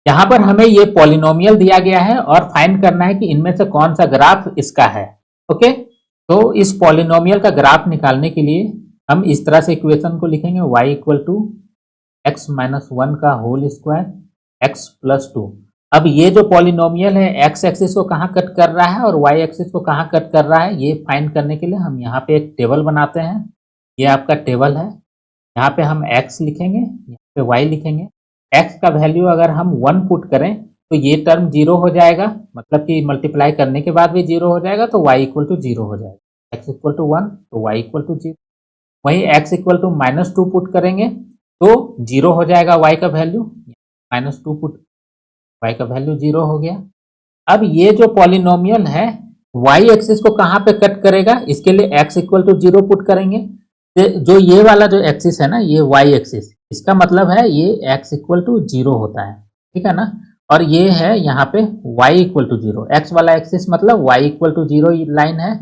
यहाँ पर हमें ये पॉलिनोमियल दिया गया है और फाइंड करना है कि इनमें से कौन सा ग्राफ इसका है। ओके, तो इस पॉलिनोमियल का ग्राफ निकालने के लिए हम इस तरह से इक्वेशन को लिखेंगे, y equal to x minus one का whole square x plus two. अब ये जो पॉलिनोमियल है एक्स एक्सिस को कहाँ कट कर रहा है और वाई एक्सिस को कहाँ कट कर रहा है, ये फाइंड करने के लिए हम यहाँ पे एक टेबल बनाते हैं। ये आपका टेबल है, यहाँ पे हम x लिखेंगे, यहाँ पे y लिखेंगे। x का वैल्यू अगर हम 1 पुट करें तो ये टर्म 0 हो जाएगा, मतलब कि मल्टीप्लाई करने के बाद भी 0 हो जाएगा, तो y इक्वल टू 0 हो जाएगा। x इक्वल टू 1 तो y इक्वल टू 0। वहीं x equal to minus 2 put करेंगे तो 0 हो जाएगा y का वैल्यू, माइनस 2 पुट, y का वैल्यू 0 हो गया। अब ये जो पॉलिनोमियल है y एक्सिस को कहाँ पे कट करेगा, इसके लिए x इक्वल टू 0 पुट करेंगे। जो ये वाला जो एक्सिस है ना, ये y एक्सिस, इसका मतलब है ये x इक्वल टू 0 होता है, ठीक है ना। और ये है यहाँ पे y इक्वल टू 0, x वाला एक्सिस मतलब y इक्वल टू 0 लाइन है,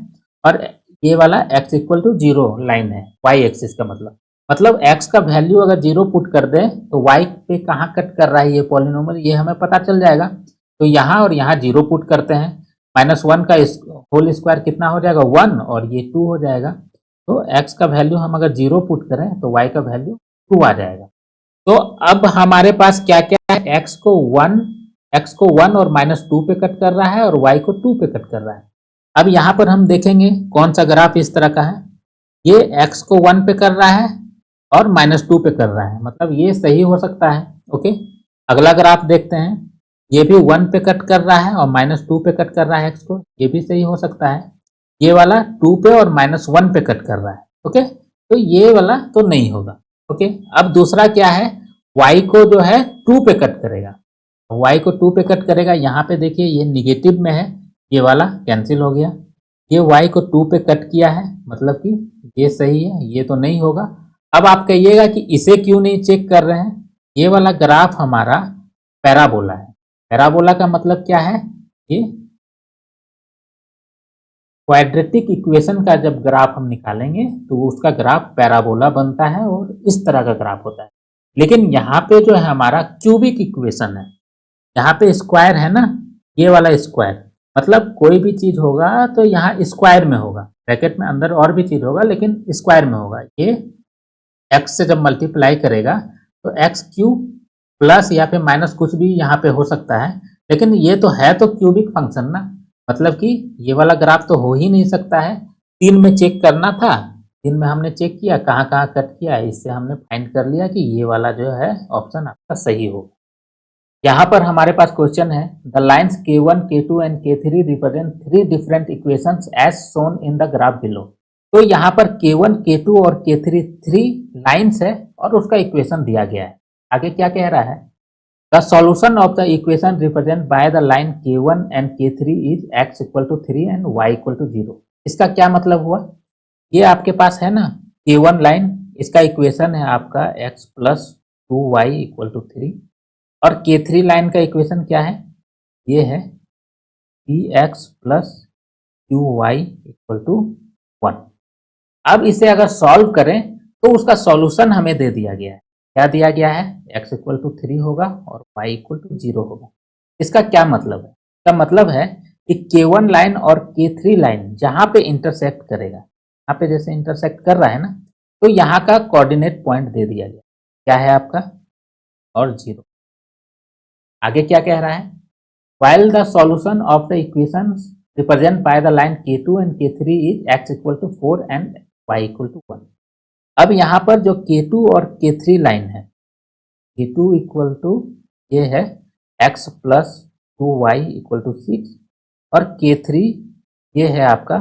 और ये वाला x इक्वल टू 0 लाइन है y एक्सिस का मतलब x का वैल्यू अगर 0 पुट कर दे तो y पे कहाँ कट कर रहा है ये पॉलिनोमियल, ये हमें पता चल जाएगा। तो यहाँ और यहाँ 0 पुट करते हैं, माइनस 1 का होल स्क्वायर कितना हो जाएगा 1, और ये 2 हो जाएगा। तो x का वैल्यू हम अगर 0 पुट करें तो y का वैल्यू 2 आ जाएगा। तो अब हमारे पास क्या क्या है, x को 1 और माइनस 2 पे कट कर रहा है और y को 2 पे कट कर रहा है। अब यहाँ पर हम देखेंगे कौन सा ग्राफ इस तरह का है, ये x को 1 पे कर रहा है और माइनस 2 पे कर रहा है, मतलब ये सही हो सकता है। ओके, अगला ग्राफ देखते हैं, ये भी 1 पे कट कर रहा है और माइनस 2 पे कट कर रहा है x को, ये भी सही हो सकता है। ये वाला 2 पे और माइनस 1 पे कट कर रहा है। ओके, तो ये वाला तो नहीं होगा। ओके, अब दूसरा क्या है, y को जो है 2 पे कट करेगा, y को 2 पे कट करेगा। यहाँ पे देखिए ये निगेटिव में है, ये वाला कैंसिल हो गया। ये y को 2 पे कट किया है, मतलब कि ये सही है, ये तो नहीं होगा। अब आप कहिएगा कि इसे क्यों नहीं चेक कर रहे हैं, ये वाला ग्राफ हमारा पैराबोला है। पैराबोला का मतलब क्या है, ये क्वाड्रेटिक इक्वेशन का जब ग्राफ हम निकालेंगे तो उसका ग्राफ पैराबोला बनता है और इस तरह का ग्राफ होता है। लेकिन यहाँ पे जो है हमारा क्यूबिक इक्वेशन है, यहाँ पे स्क्वायर है ना, ये वाला स्क्वायर, मतलब कोई भी चीज होगा तो यहाँ स्क्वायर में होगा, ब्रैकेट में अंदर और भी चीज होगा लेकिन स्क्वायर में होगा। ये एक्स से जब मल्टीप्लाई करेगा तो एक्स क्यूब प्लस या फिर माइनस कुछ भी यहाँ पे हो सकता है, लेकिन ये तो है तो क्यूबिक फंक्शन ना, मतलब कि ये वाला ग्राफ तो हो ही नहीं सकता है। 3 में चेक करना था, 3 में हमने चेक किया कहाँ कहाँ कट किया, इससे हमने फाइंड कर लिया कि ये वाला जो है ऑप्शन आपका सही होगा। यहाँ पर हमारे पास क्वेश्चन है, the lines K1, K2 and K3 represent 3 different equations as shown in the graph below. तो यहाँ पर K1, K2 और K3 3 लाइन्स है और उसका इक्वेशन दिया गया है। आगे क्या कह रहा है, the solution of the equation represent by the line K1 and K3 is x equal to 3 and y equal to 0। इसका क्या मतलब हुआ, ये आपके पास है ना K1 लाइन, इसका इक्वेशन है आपका x plus 2y equal to 3, और K3 लाइन का इक्वेशन क्या है, ये है px plus qy equal to 1। अब इसे अगर सॉल्व करें तो उसका सॉल्यूशन हमें दे दिया गया है, क्या दिया गया है, x इक्वल टू 3 होगा और y इक्वल टू 0 होगा। इसका क्या मतलब है, इसका मतलब है कि K1 लाइन और K3 लाइन जहां पे इंटरसेक्ट करेगा, यहाँ पे जैसे इंटरसेक्ट कर रहा है ना, तो यहाँ का कोऑर्डिनेट पॉइंट दे दिया गया, क्या है आपका, और 0। आगे क्या कह रहा है, while the solution of the equations represent by the line K2 and K3 is x equal to 4 and y equal to 1। अब यहाँ पर जो K2 और K3 लाइन है, K2 इक्वल टू ये है x plus 2y equal to 6, और K3 ये है आपका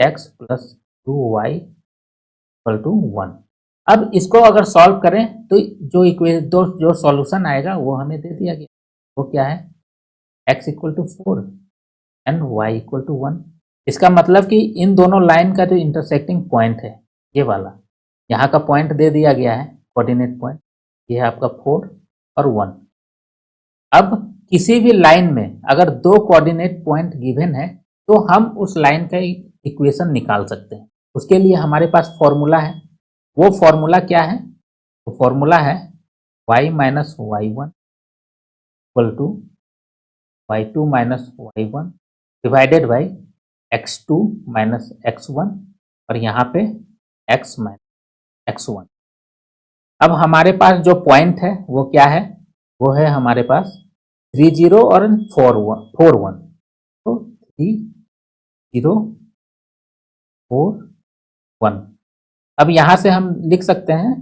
x plus 2y equal to 1। अब इसको अगर सॉल्व करें तो जो सॉल्यूशन आएगा वो हमें दे दिया गया, वो क्या है, x equal to 4 and y equal to 1। इसका मतलब कि इन दोनों लाइन का जो इंटरसेक्टिंग पॉइंट है, ये वाला, यहाँ का पॉइंट दे दिया गया है, कोऑर्डिनेट पॉइंट, ये है आपका 4 और 1। अब किसी भी लाइन में अगर 2 कोऑर्डिनेट पॉइंट गिवन है तो हम उस लाइन का इक्वेशन निकाल सकते हैं। उसके लिए हमारे पास फॉर्मूला है, वो फॉर्मूला क्या है, वो फॉर्मूला है y minus y1 equal to y2 minus y1 divided by x2 minus x1 और यहाँ पे x माइनस x1। अब हमारे पास जो पॉइंट है वो क्या है, वो है हमारे पास 30 और 41। तो 3041। अब यहाँ से हम लिख सकते हैं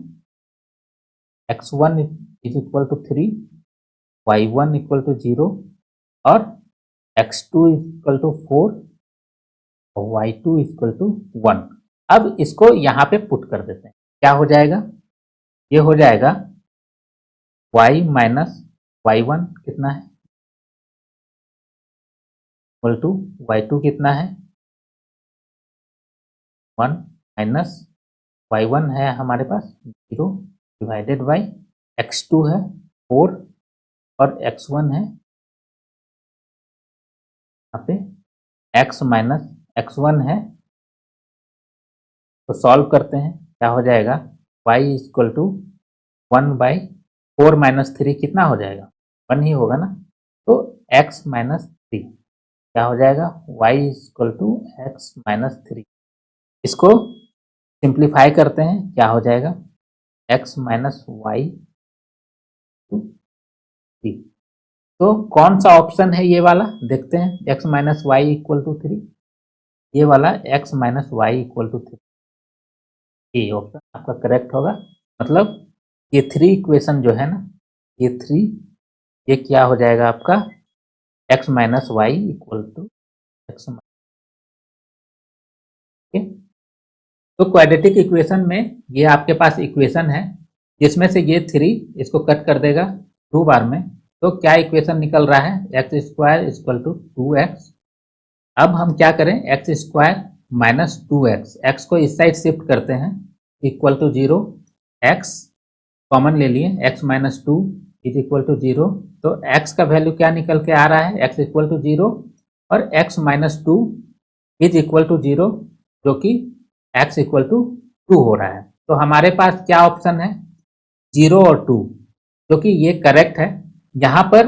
x1 is equal to 3, y1 equal to 0 और x2 इक्वल टू 4 और y2 इक्वल टू 1। अब इसको यहाँ पे पुट कर देते हैं, क्या हो जाएगा, ये हो जाएगा y माइनस y1 कितना है इक्वल टू y2 कितना है 1 माइनस y1 है हमारे पास 0 डिवाइडेड बाई x2 है 4 और x1 है यहाँ पे x माइनस x1 है। तो सॉल्व करते हैं, क्या हो जाएगा y equal to 1 by 4 minus 3 कितना हो जाएगा 1 ही होगा ना। तो x माइनस 3 क्या हो जाएगा y equal to x minus 3। इसको सिंप्लीफाई करते हैं, क्या हो जाएगा x माइनस वाई टू 3। तो कौन सा ऑप्शन है ये वाला, देखते हैं x minus y equal to 3, ये वाला x minus y equal to 3, ये ऑप्शन आपका करेक्ट होगा। मतलब ये 3 इक्वेशन जो है ना, ये 3, ये क्या हो जाएगा आपका x minus y equal to x. तो क्वाड्रेटिक इक्वेशन में ये आपके पास इक्वेशन है जिसमें से ये 3 इसको कट कर देगा 2 बार में, तो क्या इक्वेशन निकल रहा है x square equal to 2x। अब हम क्या करें x square minus 2x, x को इस साइड शिफ्ट करते हैं इक्वल टू 0, एक्स कॉमन ले लिए x minus 2 is equal to 0। तो x का वैल्यू क्या निकल के आ रहा है x इक्वल टू 0 और x minus 2 is equal to 0, जो कि x इक्वल टू 2 हो रहा है। तो हमारे पास क्या ऑप्शन है 0 और 2, जो कि ये करेक्ट है। यहाँ पर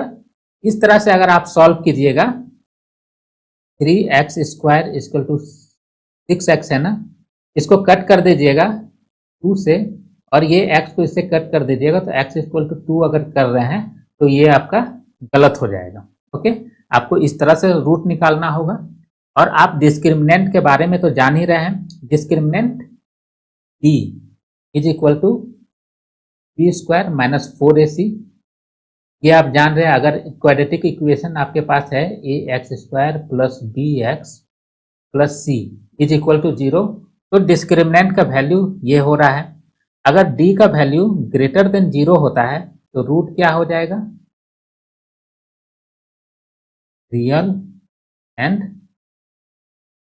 इस तरह से अगर आप सॉल्व कीजिएगा 3x square equal to 6x है ना, इसको कट कर दीजिएगा 2 से और ये x को इससे कट कर दीजिएगा, तो x इक्वल टू 2 अगर कर रहे हैं तो ये आपका गलत हो जाएगा। ओके, आपको इस तरह से रूट निकालना होगा। और आप डिस्क्रिमिनेंट के बारे में तो जान ही रहे हैं, discriminant d is equal to b square minus 4ac, ये आप जान रहे हैं। अगर क्वाड्रेटिक इक्वेशन आपके पास है ax square plus bx plus c is equal to 0, तो डिस्क्रिमिनेंट का वैल्यू ये हो रहा है। अगर d का वैल्यू ग्रेटर देन 0 होता है तो रूट क्या हो जाएगा रियल एंड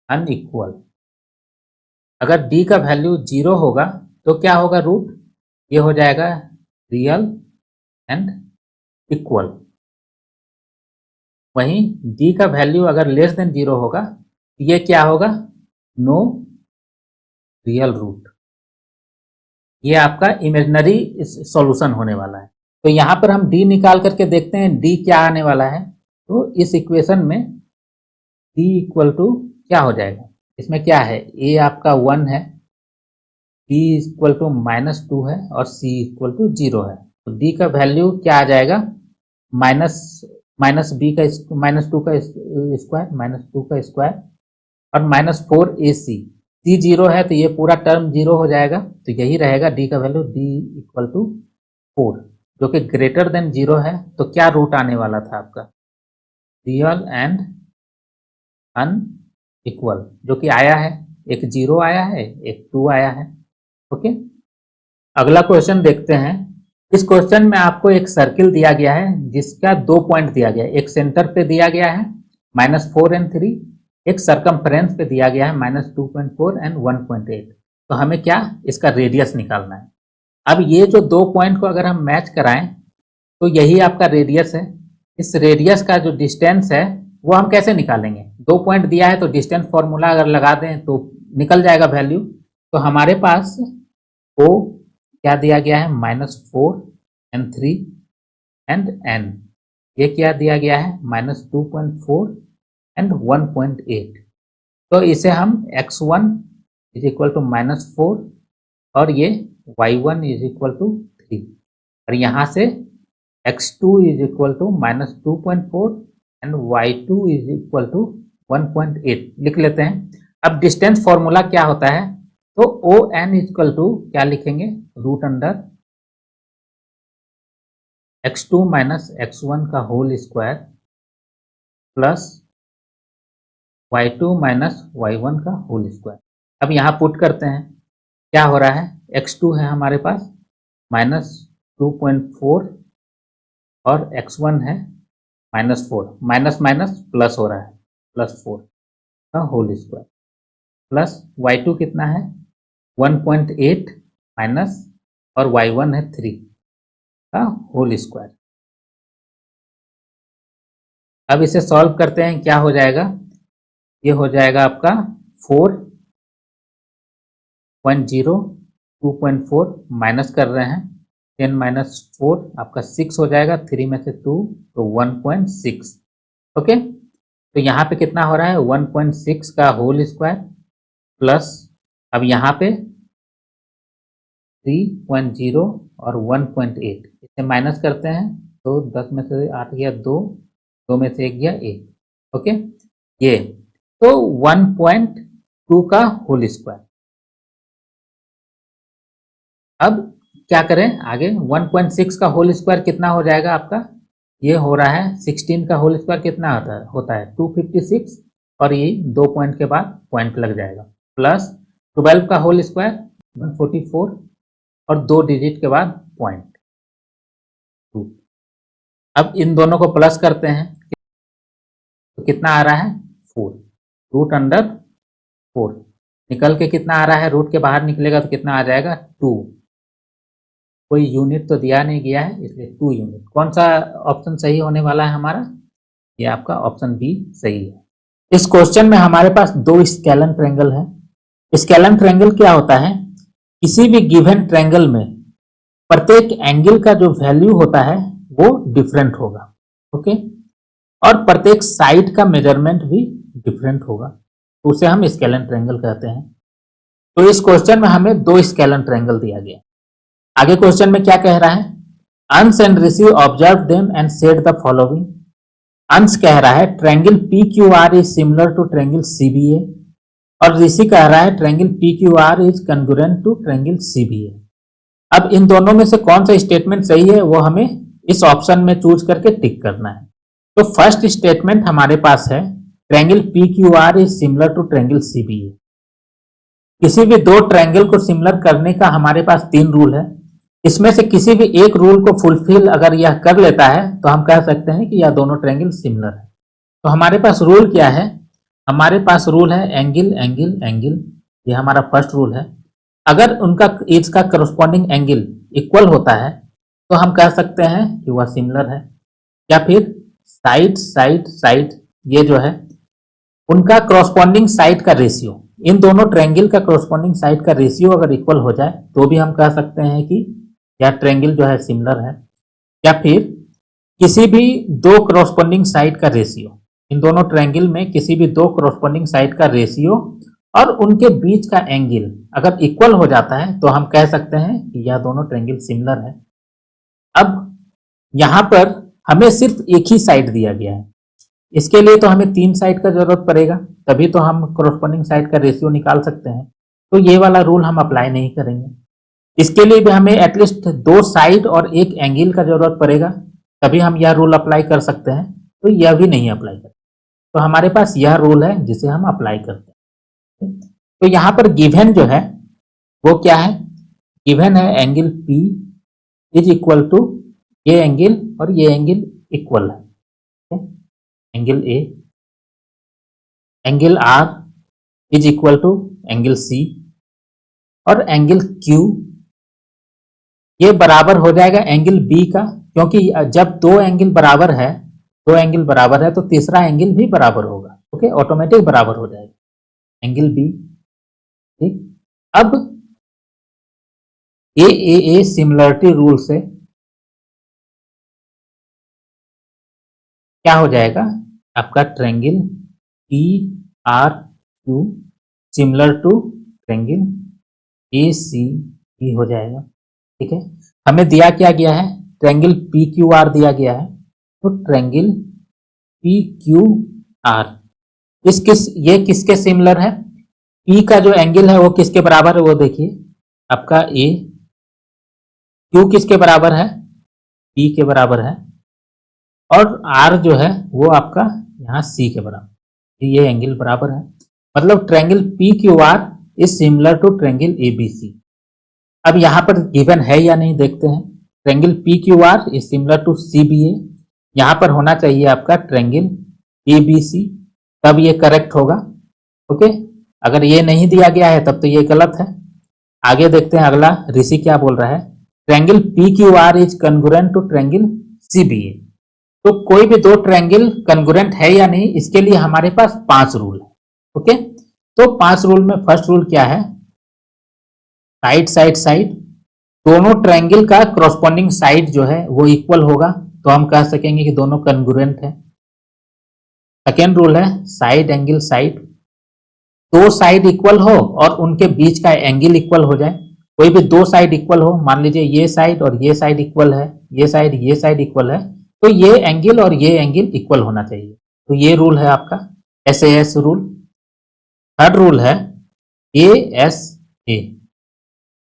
अनइक्वल। अगर d का वैल्यू 0 होगा तो क्या होगा रूट, ये हो जाएगा रियल एंड इक्वल। वहीं d का वैल्यू अगर लेस देन 0 होगा ये क्या होगा नो रियल रूट, ये आपका इमेजिनरी सॉल्यूशन होने वाला है। तो यहाँ पर हम d निकाल करके देखते हैं d क्या आने वाला है। तो इस इक्वेशन में d इक्वल टू क्या हो जाएगा, इसमें क्या है a आपका 1 है, b इक्वल टू माइनस 2 है और c इक्वल टू 0 है। तो d का वैल्यू क्या आ जाएगा माइनस b का माइनस 2 का स्क्वायर माइनस 2 का स्क्वायर और माइनस 4ac, c 0 है तो ये पूरा टर्म 0 हो जाएगा, तो यही रहेगा d का वैल्यू d इक्वल टू 4, जो कि ग्रेटर देन 0 है। तो क्या रूट आने वाला था आपका रियल एंड अनइक्वल, जो कि आया है, एक 0 आया है एक 2 आया है। ओके, अगला क्वेश्चन देखते हैं। इस क्वेश्चन में आपको एक सर्किल दिया गया है जिसका 2 पॉइंट दिया गया है, एक सेंटर पे दिया गया है -4 and 3, एक सरकमफ्रेंस पे दिया गया है -2.4 and 1.8। तो हमें क्या इसका रेडियस निकालना है। अब ये जो 2 पॉइंट को अगर हम मैच कराएं तो यही आपका रेडियस है। इस रेडियस का जो डिस्टेंस है वो हम कैसे निकालेंगे, 2 पॉइंट दिया है तो डिस्टेंस फॉर्मूला अगर लगा दें तो निकल जाएगा वैल्यू। तो हमारे पास ओ क्या दिया गया है -4 and 3 and n, ये क्या दिया गया है -2.4 एंड 1.8। तो इसे हम x1 इज इक्वल टू -4 और ये y1 इज इक्वल टू 3 और यहाँ से x2 is equal to -2.4 and y2 is equal to 1.8 लिख लेते हैं। अब डिस्टेंस फॉर्मूला क्या होता है, तो ओ एन इक्वल टू क्या लिखेंगे, root under x2 minus x1 का whole square plus y2 minus y1 का होल स्क्वायर। अब यहाँ पुट करते हैं, क्या हो रहा है, x2 है हमारे पास -2.4 और x1 है -4, माइनस माइनस प्लस हो रहा है +4 का होल स्क्वायर प्लस y2 कितना है 1.8 माइनस और y1 है 3 का होल स्क्वायर। अब इसे सॉल्व करते हैं, क्या हो जाएगा, ये हो जाएगा आपका 4.0 2.4 माइनस कर रहे हैं 10 माइनस 4 आपका 6 हो जाएगा, 3 में से 2 तो 1.6। ओके, तो यहाँ पे कितना हो रहा है 1.6 का होल स्क्वायर प्लस अब यहाँ पे 3.0 और 1.8 इसे माइनस करते हैं तो 10 में से 8 गया 2, 2 में से 1 गया 1। ओके, ये तो 1.2 का होल स्क्वायर। अब क्या करें आगे, 1.6 का होल स्क्वायर कितना हो जाएगा आपका, ये हो रहा है 16 का होल स्क्वायर कितना होता है 256 और ये 2 पॉइंट के बाद पॉइंट लग जाएगा प्लस 12 का होल स्क्वायर 144 और 2 डिजिट के बाद पॉइंट 2। अब इन दोनों को प्लस करते हैं तो कितना आ रहा है 4 रूट अंडर 4 निकल के कितना आ रहा है, रूट के बाहर निकलेगा तो कितना आ जाएगा 2। कोई यूनिट तो दिया नहीं गया है इसलिए 2 यूनिट। कौन सा ऑप्शन सही होने वाला है हमारा, ये आपका ऑप्शन बी सही है। इस क्वेश्चन में हमारे पास दो स्केलन ट्रायंगल है। स्केलन ट्रायंगल क्या होता है, किसी भी गिवन ट्रायंगल में प्रत्येक एंगल का जो वैल्यू होता है वो डिफरेंट होगा। ओके, और प्रत्येक साइड का मेजरमेंट भी डिफरेंट होगा, तो उसे हम स्केलन ट्रायंगल कहते हैं। तो इस क्वेश्चन में हमें दो स्केलन ट्रायंगल दिया गया। आगे क्वेश्चन में क्या कह रहा है, Ansh and Rishi observe them and said the following. Ansh कह रहा है triangle P Q R is similar to triangle CBA और ऋषि कह रहा है triangle P Q R is congruent to triangle CBA. अब इन दोनों में से कौन सा स्टेटमेंट सही है वो हमें इस ऑप्शन में चूज करके टिक करना है। तो फर्स्ट स्टेटमेंट हमारे पास है triangle P Q R is similar to triangle CBA. किसी भी दो ट्रायंगल को सिमिलर करने का हमारे पास 3 रूल है, इसमें से किसी भी एक रूल को फुलफिल अगर यह कर लेता है तो हम कह सकते हैं कि यह दोनों ट्रायंगल सिमिलर है। तो हमारे पास रूल क्या है, हमारे पास रूल है एंगल एंगल एंगल, ये हमारा फर्स्ट रूल है। अगर उनका इसका करस्पॉन्डिंग एंगल इक्वल होता है तो हम कह सकते हैं कि वह सिमिलर है। या फिर साइड साइड साइड, ये जो है उनका करस्पॉन्डिंग साइड का रेशियो, इन दोनों ट्रायंगल का करस्पॉन्डिंग साइड का रेशियो अगर इक्वल हो जाए तो भी हम कह सकते हैं कि यह ट्रायंगल जो है सिमिलर है। या फिर किसी भी दो करस्पॉन्डिंग साइड का रेशियो, इन दोनों ट्रायंगल में किसी भी दो करस्पॉन्डिंग साइड का रेशियो और उनके बीच का एंगल अगर इक्वल हो जाता है तो हम कह सकते हैं कि यह दोनों ट्रायंगल सिमिलर है। अब यहां पर हमें सिर्फ एक ही साइड दिया गया है, इसके लिए तो हमें 3 साइड का जरूरत पड़ेगा, तभी तो हम करस्पॉन्डिंग साइड का रेशियो निकाल सकते हैं। तो ये वाला रूल हम अप्लाई नहीं करेंगे। इसके लिए भी हमें एटलीस्ट 2 साइड और एक एंगल का जरूरत पड़ेगा, तभी हम यह रूल अप्लाई कर सकते हैं। तो यह भी नहीं अप्लाई करते, तो हमारे पास यह रूल है जिसे हम अप्लाई करते हैं। तो यहाँ पर गिवन जो है वो क्या है, गिवन है angle P is equal to ये एंगल और ये एंगल इक्वल है, angle A, angle R is equal to angle C और एंगल Q ये बराबर हो जाएगा एंगल B का, क्योंकि जब दो एंगल बराबर है, दो एंगल बराबर है तो तीसरा एंगल भी बराबर होगा। ओके, ऑटोमेटिक बराबर हो जाएगा एंगल B। ठीक, अब ए सिमिलरिटी रूल से क्या हो जाएगा आपका triangle P R Q similar to triangle A C B हो जाएगा। ठीक है, हमें दिया क्या गया है, ट्रायंगल पी क्यू आर दिया गया है, तो ट्रायंगल पी क्यू आर ये किसके सिमिलर है, पी का जो एंगल है वो किसके बराबर है, वो देखिए आपका ए, क्यू किसके बराबर है, पी के बराबर है, और आर जो है वो आपका यहाँ सी के बराबर, ये एंगल बराबर है, मतलब triangle P Q R is similar to triangle A B C. अब यहाँ पर गिवन है या नहीं देखते हैं, triangle P Q R is similar to C B A, यहाँ पर होना चाहिए आपका ट्रायंगल ए बी सी, तब ये करेक्ट होगा। ओके, अगर ये नहीं दिया गया है तब तो ये गलत है। आगे देखते हैं अगला ऋषि क्या बोल रहा है, triangle P Q R is congruent to triangle C B A. तो कोई भी दो ट्रायंगल कन्ग्रुएंट है या नहीं, इसके लिए हमारे पास 5 रूल है। ओके, तो 5 रूल में फर्स्ट रूल क्या है, साइड साइड साइड, दोनों ट्रायंगल का करस्पॉन्डिंग साइड जो है वो इक्वल होगा, तो हम कह सकेंगे कि दोनों कन्ग्रुएंट है। सेकेंड रूल है साइड एंगल साइड, दो साइड इक्वल हो और उनके बीच का एंगल इक्वल हो जाए। कोई भी दो साइड इक्वल हो, मान लीजिए ये साइड और ये साइड इक्वल है, ये साइड इक्वल है, तो ये एंगल और ये एंगल इक्वल होना चाहिए। तो ये रूल है आपका SAS रूल। थर्ड रूल है ASA,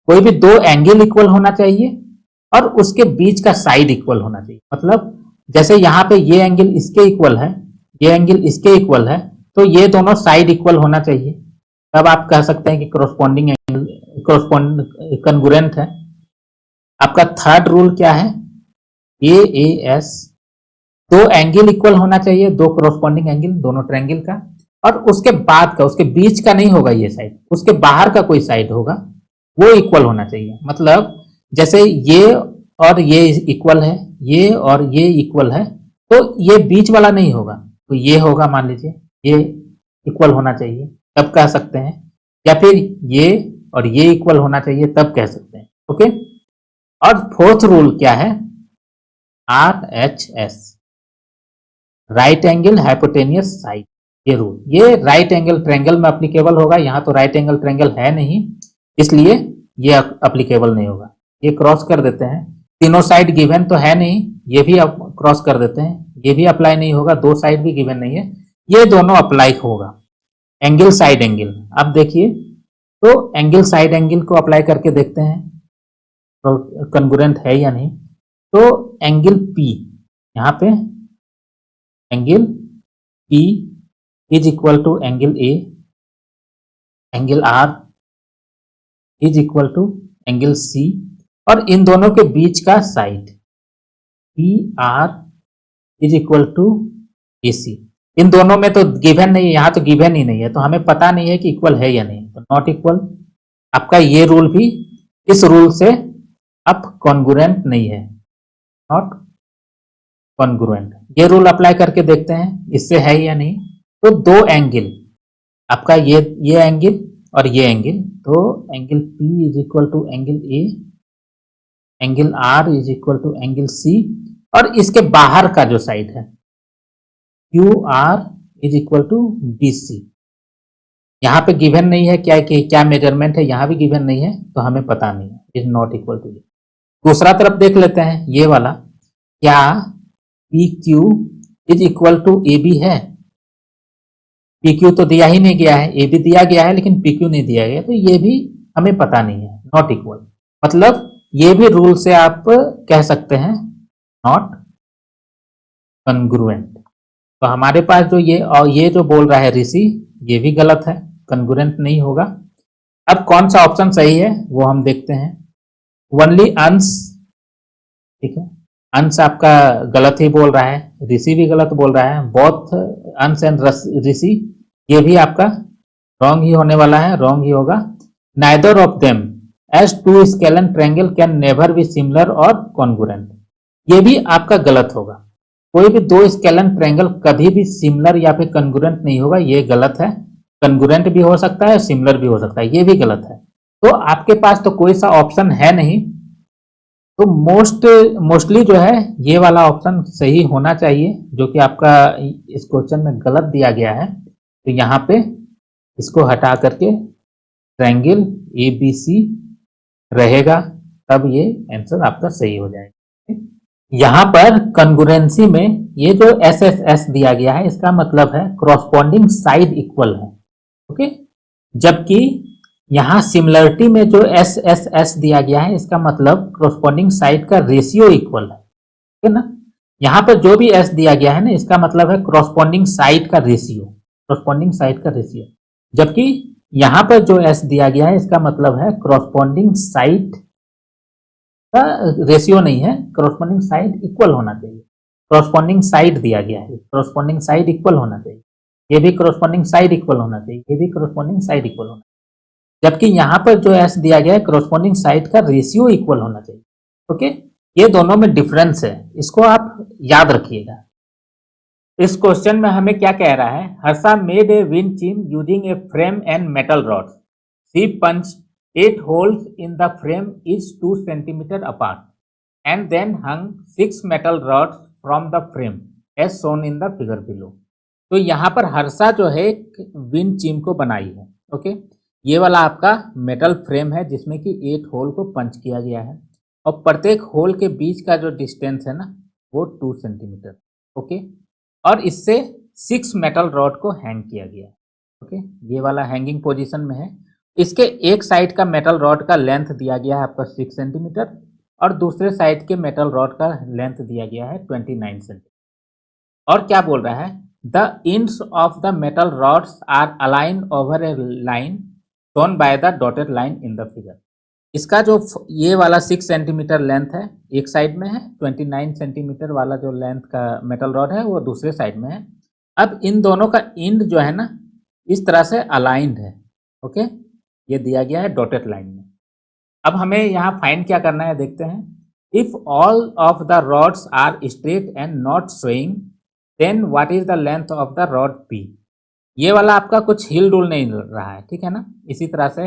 कोई भी दो एंगल इक्वल होना चाहिए और उसके बीच का साइड इक्वल होना चाहिए। मतलब जैसे यहाँ पे ये एंगल इसके इक्वल है, ये एंगल इसके इक्वल है, तो ये दोनों साइड इक्वल होना चाहिए, तब आप कह सकते हैं कि करस्पॉन्डिंग एंगल कन्ग्रुएंट है। आपका थर्ड रूल क्या है, AAS, दो एंगल इक्वल होना चाहिए, दो करस्पॉन्डिंग एंगल दोनों ट्रायंगल का, और उसके बाद का, उसके बीच का नहीं होगा ये साइड, उसके बाहर का कोई साइड होगा वो इक्वल होना चाहिए। मतलब जैसे ये और ये इक्वल है, ये और ये इक्वल है, तो ये बीच वाला नहीं होगा, तो ये होगा, मान लीजिए ये इक्वल होना चाहिए, तब कह सकते हैं, या फिर ये और ये इक्वल होना चाहिए, तब कह सकते हैं। ओके, और फोर्थ रूल क्या है, RHS, right angle hypotenuse side. ये रूल, ये राइट एंगल ट्रायंगल में अप्लीकेबल होगा, यहाँ तो राइट एंगल ट्रायंगल है नहीं, इसलिए ये अप्लीकेबल नहीं होगा। ये क्रॉस कर देते हैं, तीनों साइड गिवन तो है नहीं, ये भी क्रॉस कर देते हैं, ये भी अप्लाई नहीं होगा, दो साइड भी गिवन नहीं है, ये दोनों अप्लाई होगा। एंगल साइड एंगल, अब देखिए तो एंगल साइड एंगल को अप्लाई करके देखते हैं कन्ग्रुएंट है या नहीं। तो एंगल P, यहाँ पे angle P is equal to angle A, angle R is equal to angle C, और इन दोनों के बीच का side PR is equal to AC। इन दोनों में तो गिवन नहीं है, यहाँ तो गिवन ही नहीं है, तो हमें पता नहीं है कि इक्वल है या नहीं, तो नॉट इक्वल। आपका ये रूल भी इस रूल से अब कॉन्ग्रुएंट नहीं है, नॉट कॉन्ग्रुएंट। ये रूल अप्लाई करके देखते हैं इससे है या नहीं। तो दो एंगल, आपका ये एंगल और ये एंगल, तो angle P is equal to angle A, angle R is equal to angle C, और इसके बाहर का जो साइड है QR is equal to BC। यहाँ पे गिवन नहीं है क्या मेजरमेंट है, यहाँ भी गिवन नहीं है, तो हमें पता नहीं है, इज नॉट इक्वल टू। दूसरा तरफ देख लेते हैं, ये वाला, क्या PQ is equal to AB है। PQ तो दिया ही नहीं गया है, AB दिया गया है लेकिन PQ नहीं दिया गया, तो ये भी हमें पता नहीं है, नॉट इक्वल। मतलब ये भी रूल से आप कह सकते हैं नॉट कन्ग्रुएंट। तो हमारे पास जो ये जो बोल रहा है ऋषि, ये भी गलत है, कन्ग्रुएंट नहीं होगा। अब कौन सा ऑप्शन सही है वो हम देखते हैं। ओनली अंश, ठीक है, अंश आपका गलत ही बोल रहा है, ऋषि भी गलत बोल रहा है, बोथ अंश एंड ऋषि, ये भी आपका रॉन्ग ही होने वाला है, रॉन्ग ही होगा। Neither of them as two scalene triangle can never be similar और कॉन्ग्रुएंट, ये भी आपका गलत होगा। कोई भी दो स्केलन ट्रायंगल कभी भी सिमिलर या फिर कन्ग्रुएंट नहीं होगा, ये गलत है। कन्ग्रुएंट भी हो सकता है, सिमिलर भी हो सकता है, ये भी गलत है। तो आपके पास तो कोई सा ऑप्शन है नहीं तो मोस्टली जो है ये वाला ऑप्शन सही होना चाहिए, जो कि आपका इस क्वेश्चन में गलत दिया गया है। तो यहाँ पे इसको हटा करके ट्रायंगल ए बी सी रहेगा, तब ये आंसर आपका सही हो जाएगा। यहाँ पर कंग्रुएंसी में ये जो एस एस एस दिया गया है, इसका मतलब है क्रॉसपॉन्डिंग साइड इक्वल है। ओके, जबकि यहाँ सिमिलरिटी में जो एस एस एस दिया गया है, इसका मतलब क्रॉसपॉन्डिंग साइड का रेशियो इक्वल है, ठीक है ना। यहाँ पर जो भी एस दिया गया है ना, इसका मतलब है क्रॉसपॉन्डिंग साइड का रेशियो, क्रॉसपॉन्डिंग साइड का रेशियो। जबकि यहाँ पर जो एस दिया गया है, इसका मतलब है क्रॉसपॉन्डिंग साइड का रेशियो नहीं है, क्रॉसपॉन्डिंग साइड इक्वल होना चाहिए। क्रॉसपॉन्डिंग साइड दिया गया है, क्रॉसपॉन्डिंग साइड इक्वल होना चाहिए, ये भी क्रॉसपॉन्डिंग साइड इक्वल होना चाहिए, ये भी क्रॉसपॉन्डिंग साइड इक्वल होना चाहिए। जबकि यहाँ पर जो एस दिया गया है, क्रॉसपॉन्डिंग साइड का रेशियो इक्वल होना चाहिए। ओके, ये दोनों में डिफरेंस है, इसको आप याद रखिएगा। इस क्वेश्चन में हमें क्या कह रहा है, Harsha made a wind chime using a frame and metal rods. She punch 8 holes in the frame each 2 centimeters apart and then hung 6 metal rods from the frame as shown in the figure below। तो यहाँ पर हर्षा जो है एक wind चिम को बनाई है। Okay, ये वाला आपका मेटल फ्रेम है जिसमें कि 8 होल को पंच किया गया है और प्रत्येक होल के बीच का जो डिस्टेंस है ना, वो 2 सेंटीमीटर। ओके, और इससे 6 मेटल रॉड को हैंग किया गया है। ओके, ये वाला हैंगिंग पोजीशन में है। इसके एक साइड का मेटल रॉड का लेंथ दिया गया है आपका 6 सेंटीमीटर और दूसरे साइड के मेटल रॉड का लेंथ दिया गया है 29 सेंटीमीटर। और क्या बोल रहा है, the ends of the metal rods are align over a line shown by the dotted line in the figure. इसका जो ये वाला 6 सेंटीमीटर लेंथ है एक साइड में है, 29 सेंटीमीटर वाला जो लेंथ का मेटल रॉड है वो दूसरे साइड में है। अब इन दोनों का इंड जो है ना, इस तरह से अलाइंड है। ओके, ये दिया गया है डॉटेड लाइन में। अब हमें यहाँ फाइंड क्या करना है, देखते हैं। If all of the rods are straight and not swaying, then what is the length of the rod P. ये वाला आपका कुछ हिल डुल नहीं रहा है, ठीक है ना, इसी तरह से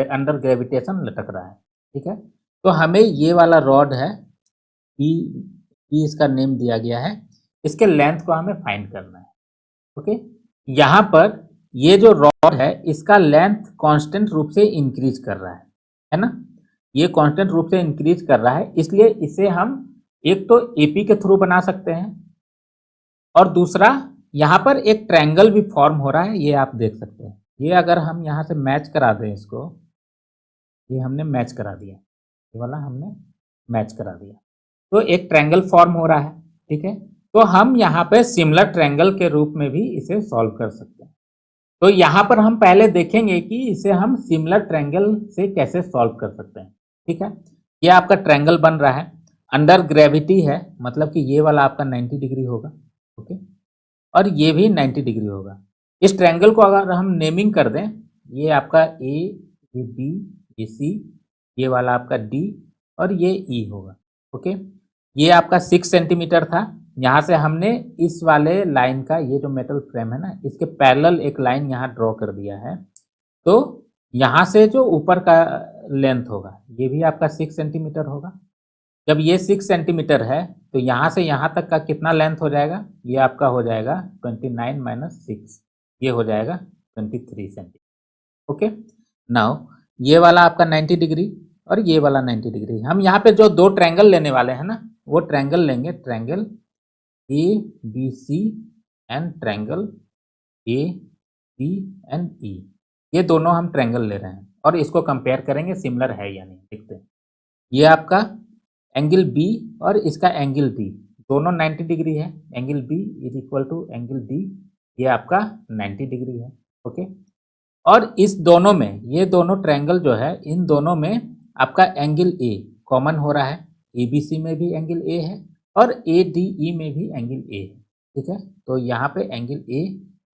अंडर ग्रेविटेशन लटक रहा है। ठीक है, तो हमें ये वाला रॉड है पी, इसका नेम दिया गया है, इसके लेंथ को हमें फाइंड करना है। ओके, यहाँ पर ये जो रॉड है इसका लेंथ कांस्टेंट रूप से इंक्रीज कर रहा है ना, ये कांस्टेंट रूप से इंक्रीज कर रहा है, इसलिए इसे हम एक तो एपी के थ्रू बना सकते हैं और दूसरा यहाँ पर एक ट्रायंगल भी फॉर्म हो रहा है, ये आप देख सकते हैं। ये अगर हम यहाँ से मैच करा दें इसको, ये हमने मैच करा दिया, ये वाला हमने मैच करा दिया, तो एक ट्रायंगल फॉर्म हो रहा है। ठीक है, तो हम यहाँ पे सिमिलर ट्रायंगल के रूप में भी इसे सॉल्व कर सकते हैं। तो यहाँ पर हम पहले देखेंगे कि इसे हम सिमिलर ट्रायंगल से कैसे सॉल्व कर सकते हैं। ठीक है, ये आपका ट्रायंगल बन रहा है, अंडर ग्रेविटी है, मतलब कि ये वाला आपका 90 डिग्री होगा। ओके, और ये भी 90 डिग्री होगा। इस ट्रायंगल को अगर हम नेमिंग कर दें, ये आपका ए, ये बी, ये सी, ये वाला आपका डी और ये ई होगा। ओके, ये आपका 6 सेंटीमीटर था, यहाँ से हमने इस वाले लाइन का, ये जो मेटल फ्रेम है ना, इसके पैरेलल एक लाइन यहाँ ड्रॉ कर दिया है। तो यहाँ से जो ऊपर का लेंथ होगा ये भी आपका 6 सेंटीमीटर होगा। जब ये 6 सेंटीमीटर है तो यहाँ से यहाँ तक का कितना लेंथ हो जाएगा, ये आपका हो जाएगा 29 माइनस 6, ये हो जाएगा 23 सेंटीमीटर। ओके, नाउ ये वाला आपका 90 डिग्री और ये वाला 90 डिग्री। हम यहाँ पे जो दो ट्रायंगल लेने वाले हैं ना, वो ट्रायंगल लेंगे, triangle A B C and triangle A B and E. ये दोनों हम ट्रायंगल ले रहे हैं और इसको कंपेयर करेंगे सिमिलर है या नहीं, देखते हैं। ये आपका एंगल बी और इसका एंगल डी दोनों 90 डिग्री है, angle B is equal to angle D, ये आपका 90 डिग्री है। ओके, और इस दोनों में, ये दोनों ट्रायंगल जो है, इन दोनों में आपका एंगल ए कॉमन हो रहा है, ए बी सी में भी एंगल ए है और ए डी ई में भी एंगल ए है। ठीक है, तो यहाँ पे angle A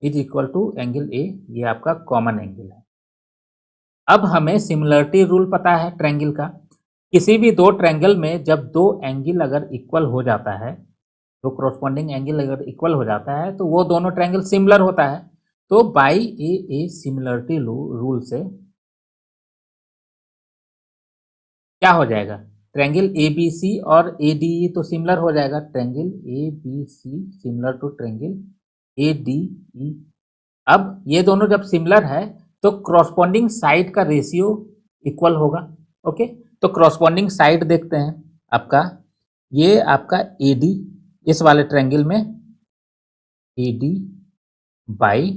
is equal to angle A, ये आपका कॉमन एंगल है। अब हमें सिमिलरिटी रूल पता है ट्रायंगल का, किसी भी दो ट्रायंगल में जब दो एंगल अगर इक्वल हो जाता है, तो कॉरस्पॉन्डिंग एंगल अगर इक्वल हो जाता है तो वो दोनों ट्रायंगल सिमिलर होता है। तो बाई ए सिमिलरिटी रूल से क्या हो जाएगा, ट्रायंगल ए बी सी और ए डी ई तो सिमिलर हो जाएगा, triangle A B C similar to triangle A D E. अब ये दोनों जब सिमिलर है तो क्रॉसपॉन्डिंग साइड का रेशियो इक्वल होगा। ओके, तो क्रॉसपॉन्डिंग साइड देखते हैं आपका, ये आपका ए डी इस वाले ट्रायंगल में A D by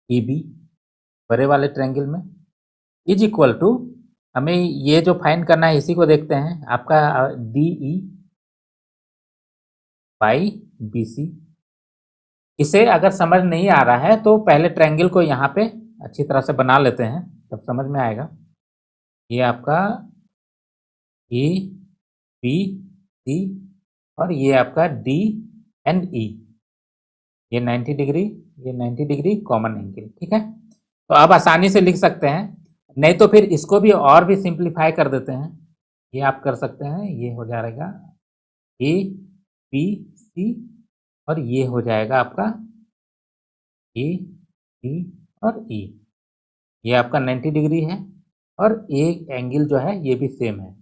A B बड़े वाले ट्रायंगल में इज इक्वल टू, हमें ये जो फाइंड करना है इसी को देखते हैं, आपका D E by B C. इसे अगर समझ नहीं आ रहा है तो पहले ट्रायंगल को यहाँ पे अच्छी तरह से बना लेते हैं, तब समझ में आएगा। ये आपका ए बी सी और ये आपका डी एंड ई, ये 90 डिग्री, ये 90 डिग्री कॉमन एंगल, ठीक है। तो अब आसानी से लिख सकते हैं, नहीं तो फिर इसको भी और भी सिंप्लीफाई कर देते हैं। ये आप कर सकते हैं, ये हो जाएगा ए बी सी और ये हो जाएगा आपका ए बी और ई। ये आपका 90 डिग्री है और ए एंगल जो है ये भी सेम है।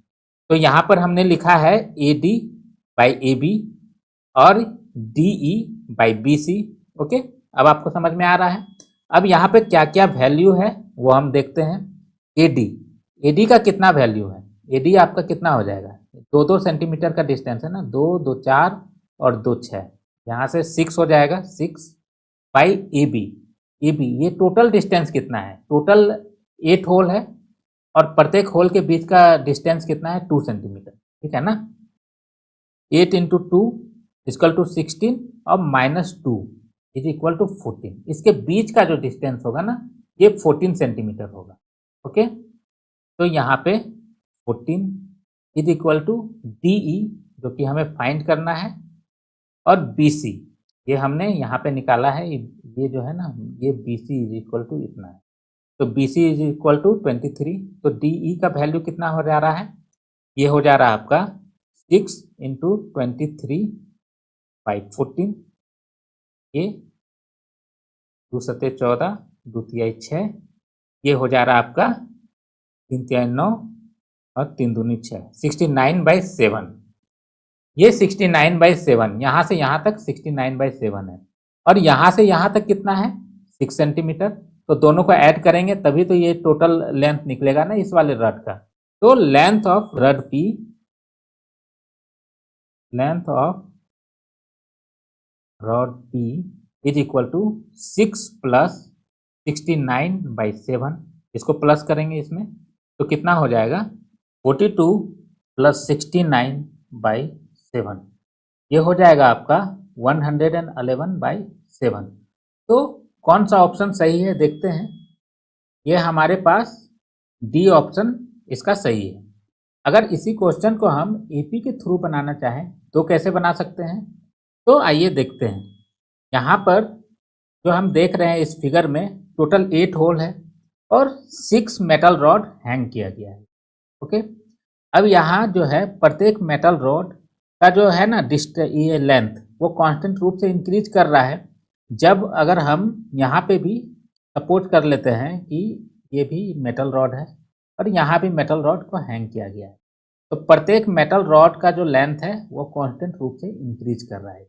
तो यहाँ पर हमने लिखा है A D by A B और D E by B C. Okay, अब आपको समझ में आ रहा है। अब यहाँ पे क्या क्या वैल्यू है वो हम देखते हैं। ए डी का कितना वैल्यू है, ए डी आपका कितना हो जाएगा, 2-2 सेंटीमीटर का डिस्टेंस है ना, 2 2 4 और 2 6, यहाँ से 6 हो जाएगा, 6 बाई ए बी। ये टोटल डिस्टेंस कितना है, टोटल 8 होल है और प्रत्येक होल के बीच का डिस्टेंस कितना है, 2 सेंटीमीटर, ठीक है ना। 8 इंटू 2 इक्वल टू 16 और -2 इज इक्वल टू 14। इसके बीच का जो डिस्टेंस होगा ना ये 14 सेंटीमीटर होगा। ओके, तो यहाँ पे 14 is equal to D E जो कि हमें फाइंड करना है और बी सी ये हमने यहाँ पे निकाला है, ये जो है ना ये B C is equal to इतना है। तो B C is equal to 23। तो डी ई का वैल्यू कितना हो जा रहा है, ये हो जा रहा है आपका 6 इंटू 23 बाई 14, ये 2 सत्ते 14, 2 तिहाई 6, ये हो जा रहा है आपका 3 तिहाई 9 और 3 दूनी 6, 69/7। ये 69/7, यहाँ से यहाँ तक 69/7 है और यहाँ से यहाँ तक कितना है 6 सेंटीमीटर। तो दोनों को ऐड करेंगे तभी तो ये टोटल लेंथ निकलेगा ना इस वाले रड का। तो length of rod P, length of rod P is equal to 6 plus 69/7। इसको प्लस करेंगे इसमें तो कितना हो जाएगा 42 प्लस 69/7, ये हो जाएगा आपका 111/7। तो कौन सा ऑप्शन सही है देखते हैं। ये हमारे पास डी ऑप्शन इसका सही है। अगर इसी क्वेश्चन को हम एपी के थ्रू बनाना चाहें तो कैसे बना सकते हैं, तो आइए देखते हैं। यहाँ पर जो हम देख रहे हैं इस फिगर में टोटल 8 होल है और 6 मेटल रॉड हैंग किया गया है। ओके, अब यहाँ जो है प्रत्येक मेटल रॉड का जो है ना ये लेंथ वो कांस्टेंट रूप से इंक्रीज कर रहा है। जब अगर हम यहाँ पे भी सपोज कर लेते हैं कि ये भी मेटल रॉड है और यहाँ भी मेटल रॉड को हैंग किया गया है, तो प्रत्येक मेटल रॉड का जो लेंथ है वो कांस्टेंट रूप से इंक्रीज कर रहा है।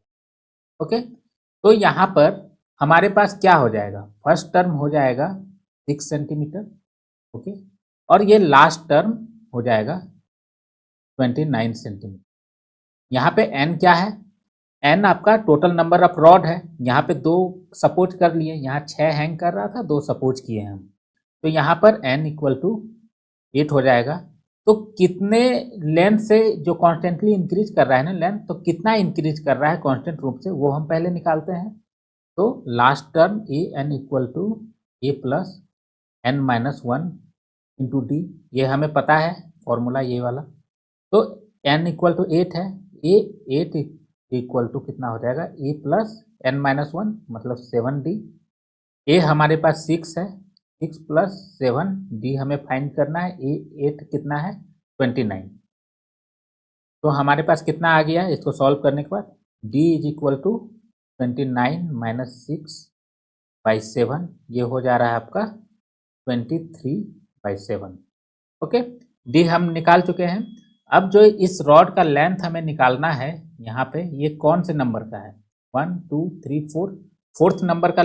ओके, तो यहाँ पर हमारे पास क्या हो जाएगा, फर्स्ट टर्म हो जाएगा 6 सेंटीमीटर। ओके, और ये लास्ट टर्म हो जाएगा 29 सेंटीमीटर। यहाँ पे n क्या है, n आपका टोटल नंबर ऑफ रॉड है। यहाँ पे 2 सपोज कर लिए, यहाँ 6 हैंग कर रहा था, 2 सपोज किए हम, तो यहाँ पर n इक्वल टू 8 हो जाएगा। तो कितने लेंथ से जो कॉन्स्टेंटली इंक्रीज कर रहा है ना लेंथ, तो कितना इंक्रीज कर रहा है कांस्टेंट रूप से वो हम पहले निकालते हैं। तो last term A N equal to A plus n minus 1 into D, ये हमें पता है फॉर्मूला ये वाला। तो n इक्वल टू 8 है, ए 8 इक्वल टू कितना हो जाएगा ए प्लस n माइनस 1 मतलब 7d। ए हमारे पास 6 है, 6 प्लस 7 डी हमें फाइंड करना है, ए 8 कितना है 29। तो हमारे पास कितना आ गया इसको सॉल्व करने के बाद, D is equal to 29 minus 6/7, ये हो जा रहा है आपका 23/7। ओके, डी हम निकाल चुके हैं। अब जो इस रॉड का लेंथ हमें निकालना है यहाँ पे, ये कौन से नंबर का है? 1 2 3 4, फोर्थ नंबर का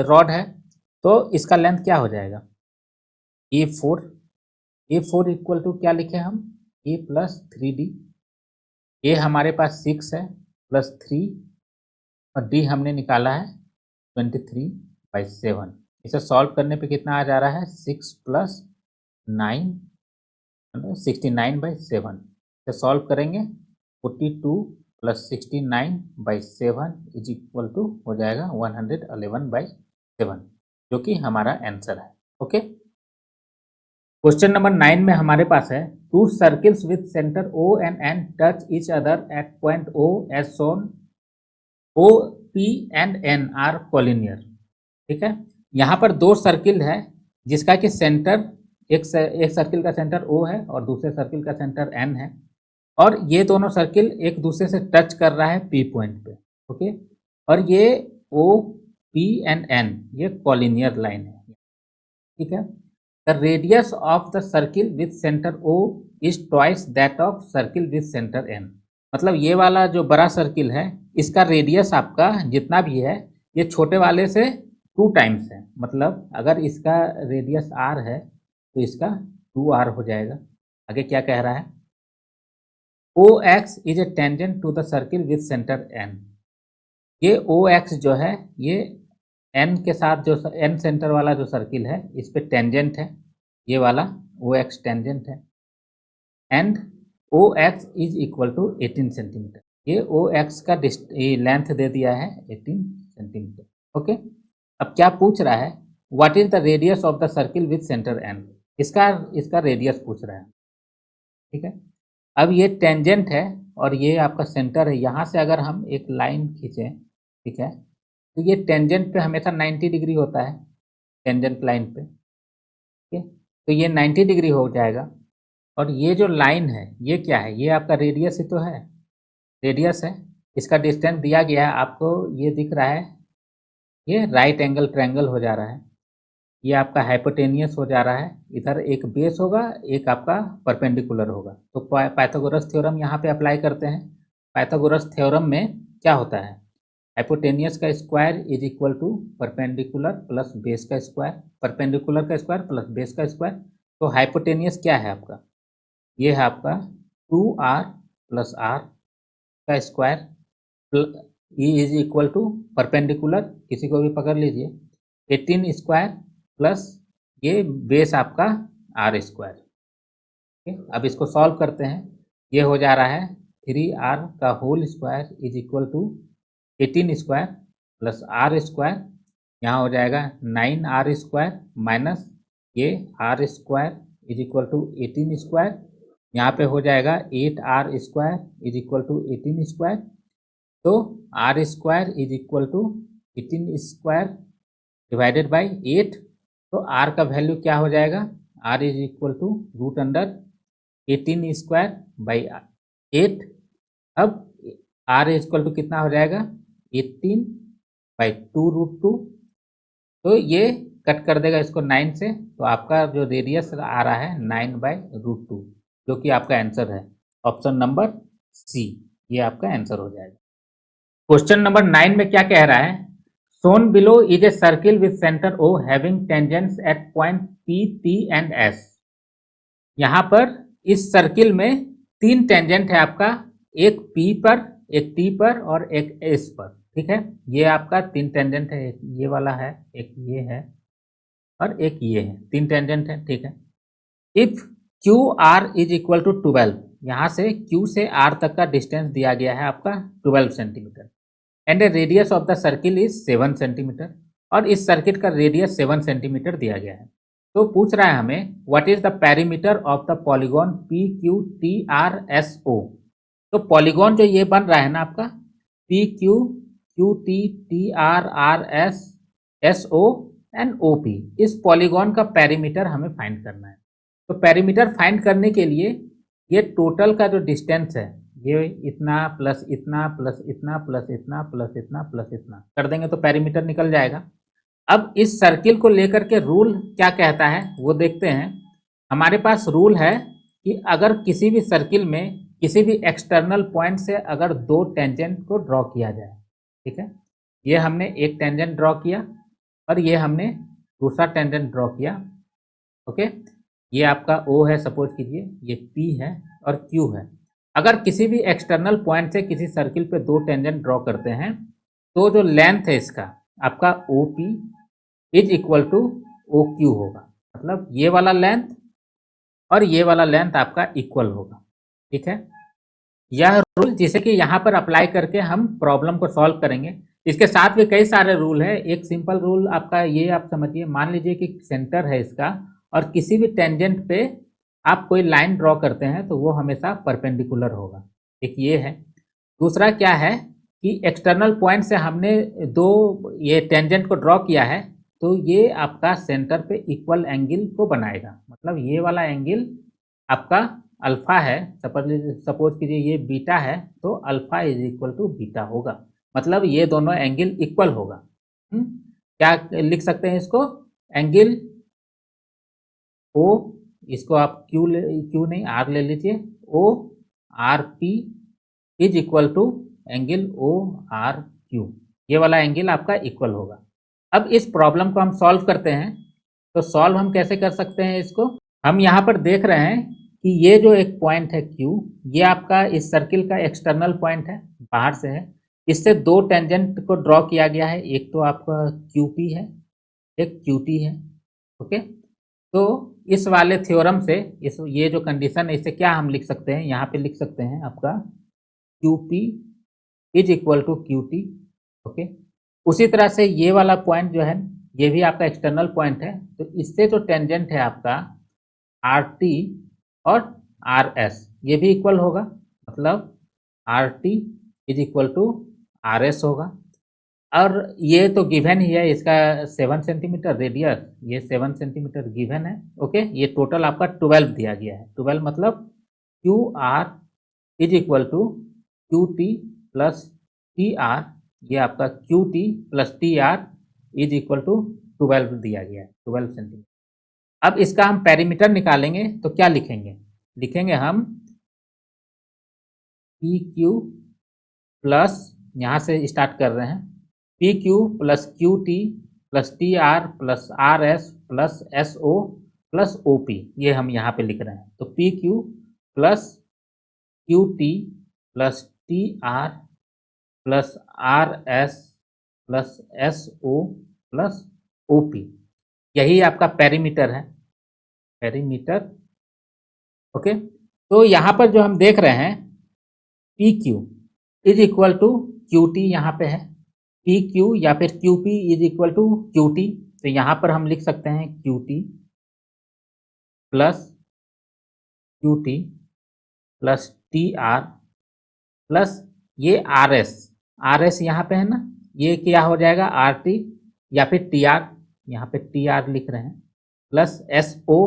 रॉड है, तो इसका लेंथ क्या हो जाएगा? A4। A4 इक्वल टू क्या लिखे हम? A plus 3D। ए हमारे पास 6 है प्लस 3, और डी हमने निकाला है 23/7। इसे सॉल्व करने पे कितना आ जा रहा है? 6 प्लस 9, 69/7। इसे सॉल्व करेंगे, 42 प्लस 69/7 इज इक्वल टू हो जाएगा 111/7, जो कि हमारा आंसर है। ओके, क्वेश्चन नंबर 9 में हमारे पास है two circles with centre O and N touch each other at point O as shown. O, P and N are collinear. ठीक है, यहाँ पर दो सर्किल है जिसका कि सेंटर, एक सर्किल का सेंटर O है और दूसरे सर्किल का सेंटर N है, और ये दोनों सर्किल एक दूसरे से टच कर रहा है P पॉइंट पे। ओके, और ये O, P एंड N ये कोलिनियर लाइन है। ठीक है, the radius of the circle with centre O is twice that of circle with centre N। मतलब ये वाला जो बड़ा सर्किल है, इसका रेडियस आपका जितना भी है, ये छोटे वाले से 2 टाइम्स है। मतलब अगर इसका रेडियस R है तो इसका 2R हो जाएगा। आगे क्या कह रहा है? OX is a tangent to the circle with centre N। ये OX जो है, ये N के साथ जो N सेंटर वाला जो सर्किल है, इस पे टेंजेंट है, ये वाला OX टेंजेंट है, and OX is equal to 18 centimetre. ये OX का लेंथ दे दिया है 18 सेंटीमीटर। ओके, अब क्या पूछ रहा है? What is the radius of the circle with centre N। इसका रेडियस पूछ रहा है। ठीक है, अब ये टेंजेंट है और ये आपका सेंटर है। यहाँ से अगर हम एक लाइन खींचें, ठीक है, तो ये टेंजेंट पे हमेशा 90 डिग्री होता है, टेंजेंट लाइन पे। ठीक है, तो ये 90 डिग्री हो जाएगा, और ये जो लाइन है ये क्या है? ये आपका रेडियस ही तो है, रेडियस है। इसका डिस्टेंस दिया गया है आपको, ये दिख रहा है, ये राइट एंगल ट्रायंगल हो जा रहा है, ये आपका हाइपोटेनियस हो जा रहा है। इधर एक बेस होगा, एक आपका परपेंडिकुलर होगा। तो पाइथागोरस थ्योरम यहाँ पे अप्लाई करते हैं। पाइथागोरस थ्योरम में क्या होता है? हाइपोटेनियस का square is equal to perpendicular plus base का स्क्वायर, परपेंडिकुलर का स्क्वायर प्लस बेस का स्क्वायर। तो हाइपोटेनियस क्या है आपका? ये है आपका 2R प्लस R का square is equal to perpendicular, किसी को भी पकड़ लीजिए, 18 स्क्वायर प्लस ये बेस आपका R स्क्वायर। ठीक है, अब इसको सॉल्व करते हैं। ये हो जा रहा है 3R का whole square is equal to 18 square plus R square, यहाँ हो जाएगा 9R स्क्वायर माइनस ये R square is equal to 18 square, यहाँ पे हो जाएगा 8R square is equal to 18 square. तो R square is equal to 18 square divided by 8। तो R का वैल्यू क्या हो जाएगा? R is equal to root under 18 square by 8। अब R इज इक्वल टू कितना हो जाएगा? 18/2√2। तो ये कट कर देगा इसको 9 से, तो आपका जो रेडियस आ रहा है 9/√2, जो कि आपका आंसर है ऑप्शन नंबर सी। ये आपका आंसर हो जाएगा। क्वेश्चन नंबर 9 में क्या कह रहा है? shown below is a circle with center O having tangents at point P, T and S। यहाँ पर इस सर्किल में 3 टेंजेंट है आपका, एक P पर, एक T पर और एक S पर। ठीक है, ये आपका 3 टेंजेंट है, एक ये वाला है, एक ये है और एक ये है, 3 टेंजेंट है। ठीक है, if QR is equal to 12, यहाँ से Q से R तक का डिस्टेंस दिया गया है आपका 12 centimetre, and A radius of the circle is 7 centimetre, और इस सर्किट का रेडियस 7 सेंटीमीटर दिया गया है। तो पूछ रहा है हमें what is the perimeter of the polygon PQTRSO। तो पॉलीगॉन जो ये बन रहा है ना आपका PQQTTRRSSO एंड OP, इस पॉलीगॉन का पेरीमीटर हमें फाइंड करना है। तो पेरीमीटर फाइंड करने के लिए ये टोटल का जो डिस्टेंस है, ये इतना प्लस इतना प्लस इतना प्लस इतना प्लस इतना प्लस इतना कर देंगे तो पेरीमीटर निकल जाएगा। अब इस सर्किल को लेकर के रूल क्या कहता है वो देखते हैं। हमारे पास रूल है कि अगर किसी भी सर्किल में किसी भी एक्सटर्नल पॉइंट से अगर दो टेंजेंट को ड्रॉ किया जाए, ठीक है, ये हमने एक टेंजेंट ड्रॉ किया और ये हमने दूसरा टेंजेंट ड्रॉ किया, ओके। ये आपका O है, सपोज कीजिए, ये P है और Q है। अगर किसी भी एक्सटर्नल पॉइंट से किसी सर्किल पे दो टेंजेंट ड्रॉ करते हैं तो जो लेंथ है इसका आपका OP is equal to OQ होगा, मतलब ये वाला लेंथ और ये वाला लेंथ आपका इक्वल होगा, ठीक है। यह रूल जिसे कि यहाँ पर अप्लाई करके हम प्रॉब्लम को सॉल्व करेंगे। इसके साथ भी कई सारे रूल है। एक सिंपल रूल आपका ये आप समझिए, मान लीजिए कि सेंटर है इसका और किसी भी टेंजेंट पे आप कोई लाइन ड्रॉ करते हैं तो वो हमेशा परपेंडिकुलर होगा, एक ये है। दूसरा क्या है कि एक्सटर्नल पॉइंट से हमने दो ये टेंजेंट को ड्रॉ किया है तो ये आपका सेंटर पे इक्वल एंगल को बनाएगा, मतलब ये वाला एंगल आपका अल्फा है, सपोज कीजिए ये बीटा है तो alpha is equal to beta होगा, मतलब ये दोनों एंगल इक्वल होगा। क्या लिख सकते हैं इसको, एंगल ओ, इसको आप क्यू नहीं आर ले लीजिए, O R P is equal to angle O R Q, ये वाला एंगल आपका इक्वल होगा। अब इस प्रॉब्लम को हम सॉल्व करते हैं, तो सॉल्व हम कैसे कर सकते हैं इसको, हम यहाँ पर देख रहे हैं कि ये जो एक पॉइंट है Q, ये आपका इस सर्किल का एक्सटर्नल पॉइंट है, बाहर से है। इससे दो टेंजेंट को ड्रॉ किया गया है, एक तो आपका QP है, एक QT है, ओके। तो इस वाले थ्योरम से इस ये जो कंडीशन है इससे क्या हम लिख सकते हैं, यहाँ पे लिख सकते हैं आपका QP is equal to QT, okay. उसी तरह से ये वाला पॉइंट जो है ये भी आपका एक्सटर्नल पॉइंट है, तो इससे जो टेंजेंट है आपका RT और RS ये भी इक्वल होगा, मतलब RT is equal to RS होगा। और ये तो गिवन ही है, इसका 7 सेंटीमीटर रेडियस, ये 7 सेंटीमीटर गिवन है, ओके। ये टोटल आपका 12 दिया गया है, 12 मतलब QR is equal to QT plus TR, ये आपका QT plus TR is equal to 12 दिया गया है, 12 सेंटीमीटर। अब इसका हम पेरीमीटर निकालेंगे तो क्या लिखेंगे, लिखेंगे हम PQ प्लस, यहाँ से स्टार्ट कर रहे हैं, PQ plus QT plus TR plus RS plus SO plus OP, ये हम यहाँ पे लिख रहे हैं। तो PQ plus QT plus TR plus RS plus SO plus OP, यही आपका पेरीमीटर है, पेरीमीटर, ओके। तो यहाँ पर जो हम देख रहे हैं PQ is equal to QT यहाँ पे है, PQ या फिर QP is equal to QT, तो यहाँ पर हम लिख सकते हैं QT plus QT plus TR plus ये RS यहाँ पे है ना, ये क्या हो जाएगा RT या फिर TR, यहाँ पे TR लिख रहे हैं, प्लस SO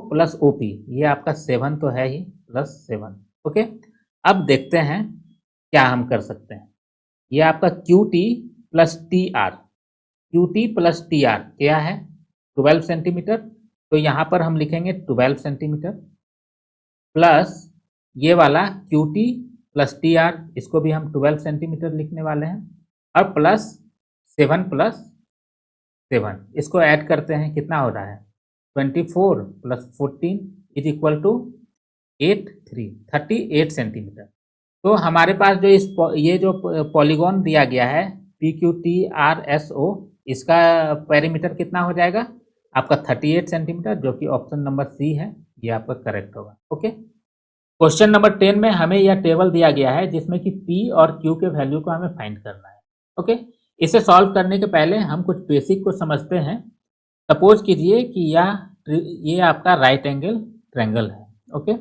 प्लस OP, ये आपका 7 तो है ही, प्लस 7, ओके। अब देखते हैं क्या हम कर सकते हैं, ये आपका QT plus TR, QT plus TR क्या है 12 सेंटीमीटर, तो यहाँ पर हम लिखेंगे 12 सेंटीमीटर प्लस ये वाला QT प्लस TR, इसको भी हम 12 सेंटीमीटर लिखने वाले हैं, और प्लस 7 प्लस 7, इसको ऐड करते हैं, कितना हो रहा है 24 plus 14 is equal to 38 centimetre. तो हमारे पास जो ये जो पॉलीगॉन दिया गया है PQTRSO, इसका पेरीमीटर कितना हो जाएगा आपका 38 सेंटीमीटर, जो कि ऑप्शन नंबर सी है, ये आपका करेक्ट होगा, ओके। क्वेश्चन नंबर 10 में हमें यह टेबल दिया गया है जिसमें कि P और Q के वैल्यू को हमें फाइंड करना है, ओके। इसे सॉल्व करने के पहले हम कुछ बेसिक को समझते हैं। सपोज कीजिए कि ये आपका राइट एंगल ट्रायंगल है, ओके,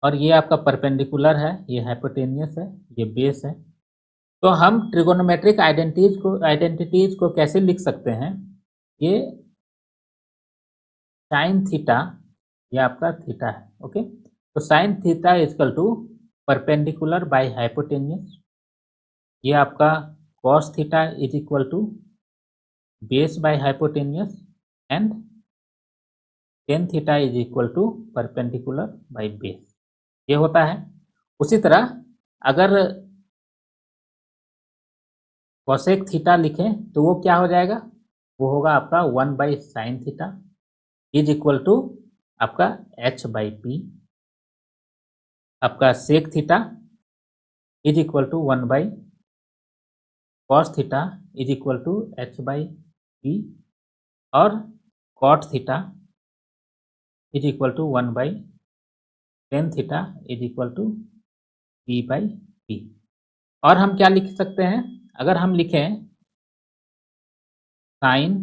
और ये आपका परपेंडिकुलर है, ये हाइपोटेनियस है, ये बेस है। तो हम ट्रिगोनोमेट्रिक आइडेंटिटीज को कैसे लिख सकते हैं, ये साइन थीटा, ये आपका थीटा है, ओके। तो sine theta is equal to perpendicular by hypotenuse, ये आपका cos theta is equal to base by hypotenuse and tan theta is equal to perpendicular by base, ये होता है। उसी तरह अगर कोसेक थीटा लिखें तो वो क्या हो जाएगा, वो होगा आपका 1/sin theta is equal to आपका h/p, आपका sec theta is equal to 1/cos theta is equal to h/p, और cot theta is equal to 1/tan theta is equal to p/p। और हम क्या लिख सकते हैं, अगर हम लिखें साइन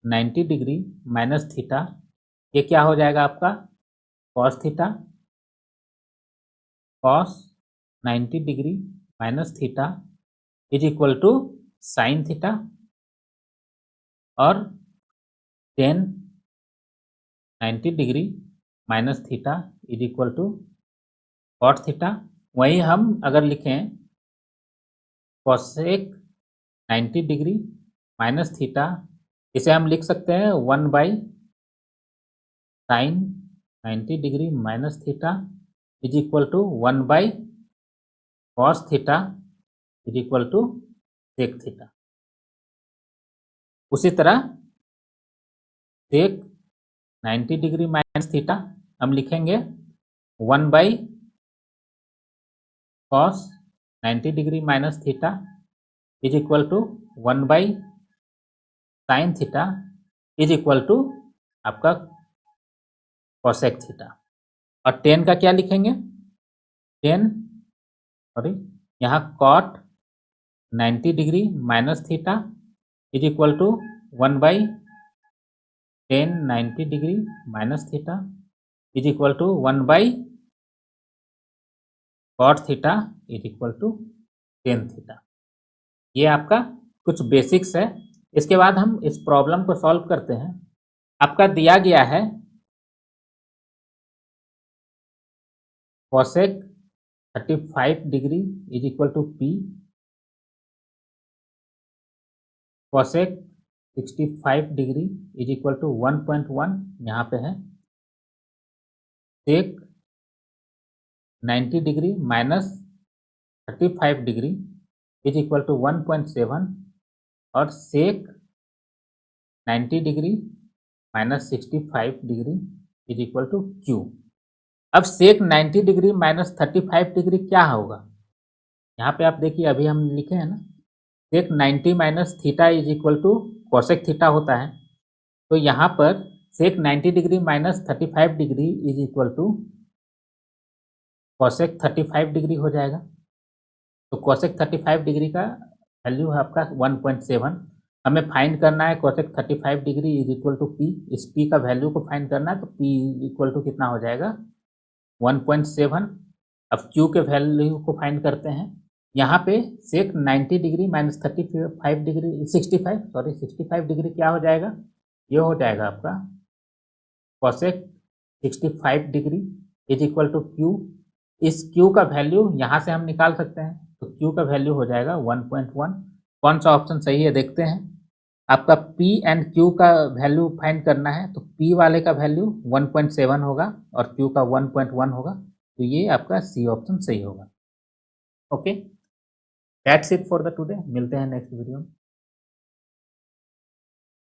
90 डिग्री माइनस थीटा, ये क्या हो जाएगा आपका cos theta, cos 90 degree minus theta is equal to sine theta, और tan 90 degree minus theta is equal to cot theta. वहीं हम अगर लिखें कॉसेक 90 डिग्री माइनस थीटा, इसे हम लिख सकते हैं 1/sin 90 degree minus theta is equal to 1/cos theta is equal to sec theta. उसी तरह सेक 90 डिग्री माइनस थीटा हम लिखेंगे 1/cos 90 degree minus theta is equal to 1/sin theta is equal to आपका कोसेक थीटा। और tan का क्या लिखेंगे, यहाँ cot 90 degree minus theta is equal to 1/tan 90 degree minus theta is equal to 1/cot theta is equal to tan theta. ये आपका कुछ basics है। इसके बाद हम इस प्रॉब्लम को सॉल्व करते हैं। आपका दिया गया है cosec 35 degree is equal to p, cosec 65 degree is equal to 1.1 यहाँ पे है, sec 90 degree minus 35 degree is equal to 1.7, और sec 90 degree minus 65 degree is equal to q। अब सेक 90 डिग्री माइनस 35 डिग्री क्या होगा, यहाँ पे आप देखिए अभी हम लिखे हैं ना, sec 90 minus theta is equal to cosec theta होता है, तो यहाँ पर sec 90 degree minus 35 degree is equal to cosec 35 degree हो जाएगा। तो कोसेक 35 डिग्री का वैल्यू है आपका 1.7। हमें फाइंड करना है cosec 35 degree is equal to p, इस p का वैल्यू को फाइंड करना है, तो p इक्वल टू कितना हो जाएगा 1.7। अब q के वैल्यू को फाइंड करते हैं। यहाँ पे sec 90 degree minus 35 degree 65 degree क्या हो जाएगा, ये हो जाएगा आपका cosec 65 degree is equal to q। इस q का वैल्यू यहाँ से हम निकाल सकते हैं, तो q का वैल्यू हो जाएगा 1.1। कौन सा ऑप्शन सही है देखते हैं। आपका p एंड q का वैल्यू फाइंड करना है, तो p वाले का वैल्यू 1.7 होगा और q का 1.1 होगा, तो ये आपका सी ऑप्शन सही होगा। Okay, that's it for the today. मिलते हैं नेक्स्ट वीडियो में।